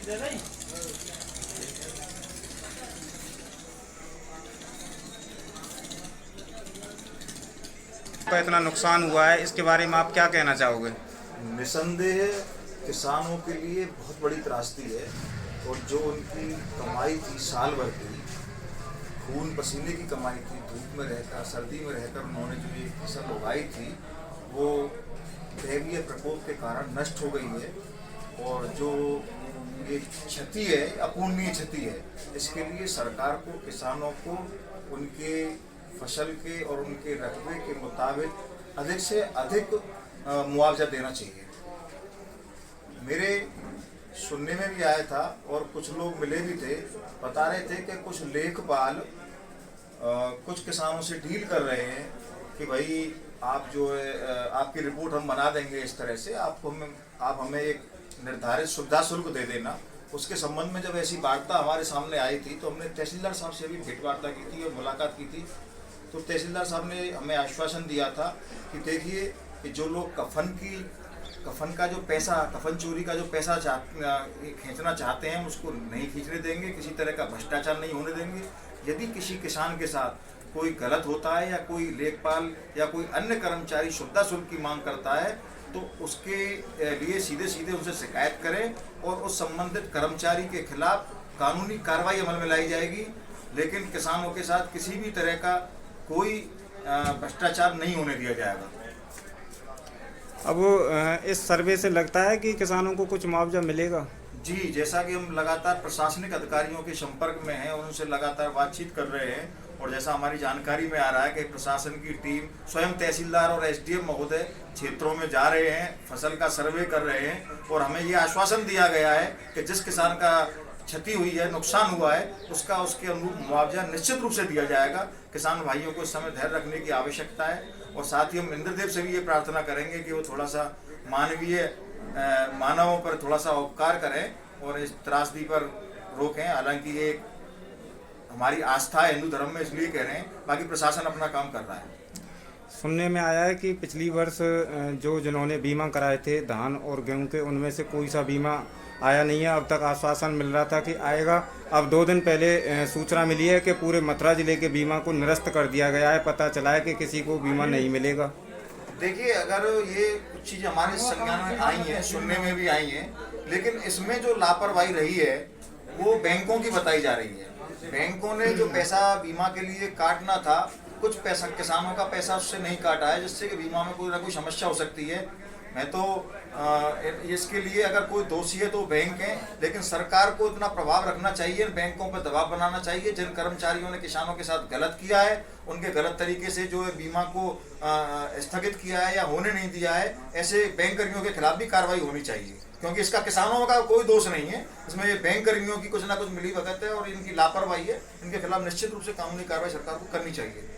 का इतना नुकसान हुआ है, इसके बारे में आप क्या कहना चाहोगे? निसंदेह किसानों के लिए बहुत बड़ी त्रासदी है। और जो उनकी कमाई थी साल भर की, खून पसीने की कमाई थी, धूप में रहकर सर्दी में रहकर उन्होंने जो ये फसल उगाई थी, वो दैवीय प्रकोप के कारण नष्ट हो गई है। और जो ये क्षति है, अपूर्णीय क्षति है। इसके लिए सरकार को किसानों को उनके फसल के और उनके रकबे के मुताबिक अधिक से अधिक मुआवजा देना चाहिए। मेरे सुनने में भी आया था और कुछ लोग मिले भी थे, बता रहे थे कि कुछ लेखपाल कुछ किसानों से डील कर रहे हैं कि भाई आप जो है आपकी रिपोर्ट हम बना देंगे, इस तरह से आप हमें एक निर्धारित सुविधा शुल्क दे देना। उसके संबंध में जब ऐसी वार्ता हमारे सामने आई थी तो हमने तहसीलदार साहब से भी भेंट वार्ता की थी और मुलाकात की थी। तो तहसीलदार साहब ने हमें आश्वासन दिया था कि देखिए कि जो लोग कफन का जो पैसा, कफन चोरी का जो पैसा खींचना चाहते हैं, उसको नहीं खींचने देंगे, किसी तरह का भ्रष्टाचार नहीं होने देंगे। यदि किसी किसान के साथ कोई गलत होता है या कोई लेखपाल या कोई अन्य कर्मचारी सुविधा शुल्क की मांग करता है तो उसके लिए सीधे सीधे उनसे शिकायत करें और उस संबंधित कर्मचारी के खिलाफ कानूनी कार्रवाई अमल में लाई जाएगी। लेकिन किसानों के साथ किसी भी तरह का कोई भ्रष्टाचार नहीं होने दिया जाएगा। अब इस सर्वे से लगता है कि किसानों को कुछ मुआवजा मिलेगा? जी, जैसा कि हम लगातार प्रशासनिक अधिकारियों के संपर्क में हैं और उनसे लगातार बातचीत कर रहे हैं, और जैसा हमारी जानकारी में आ रहा है कि प्रशासन की टीम स्वयं तहसीलदार और एसडीएम महोदय क्षेत्रों में जा रहे हैं, फसल का सर्वे कर रहे हैं, और हमें ये आश्वासन दिया गया है कि जिस किसान का क्षति हुई है, नुकसान हुआ है, उसके अनुरूप मुआवजा निश्चित रूप से दिया जाएगा। किसान भाइयों को इस समय धैर्य रखने की आवश्यकता है, और साथ ही हम इंद्रदेव से भी ये प्रार्थना करेंगे कि वो थोड़ा सा मानवों पर थोड़ा सा उपकार करें और इस त्रासदी पर रोकें। हालांकि ये हमारी आस्था है हिंदू धर्म में, इसलिए कह रहे हैं, बाकी प्रशासन अपना काम कर रहा है। सुनने में आया है कि पिछली वर्ष जिन्होंने बीमा कराए थे धान और गेहूं के, उनमें से कोई सा बीमा आया नहीं है। अब तक आश्वासन मिल रहा था कि आएगा। अब 2 दिन पहले सूचना मिली है कि पूरे मथुरा जिले के बीमा को निरस्त कर दिया गया है। पता चला है कि किसी को बीमा नहीं मिलेगा। देखिए, अगर ये कुछ चीज़ हमारे संज्ञान में आई हैं, सुनने में भी आई हैं, लेकिन इसमें जो लापरवाही रही है वो बैंकों की बताई जा रही है। बैंकों ने जो पैसा बीमा के लिए काटना था, कुछ पैसा किसानों का पैसा उससे नहीं काटा है, जिससे कि बीमा में कोई ना कोई समस्या हो सकती है। मैं तो इसके लिए अगर कोई दोषी है तो बैंक है, लेकिन सरकार को इतना प्रभाव रखना चाहिए, बैंकों पर दबाव बनाना चाहिए। जिन कर्मचारियों ने किसानों के साथ गलत किया है, उनके गलत तरीके से जो है बीमा को स्थगित किया है या होने नहीं दिया है, ऐसे बैंक कर्मियों के खिलाफ भी कार्रवाई होनी चाहिए, क्योंकि इसका किसानों का कोई दोष नहीं है। इसमें ये बैंक कर्मियों की कुछ ना कुछ मिलीभगत है और इनकी लापरवाही है। इनके खिलाफ निश्चित रूप से कानूनी कार्रवाई सरकार को करनी चाहिए।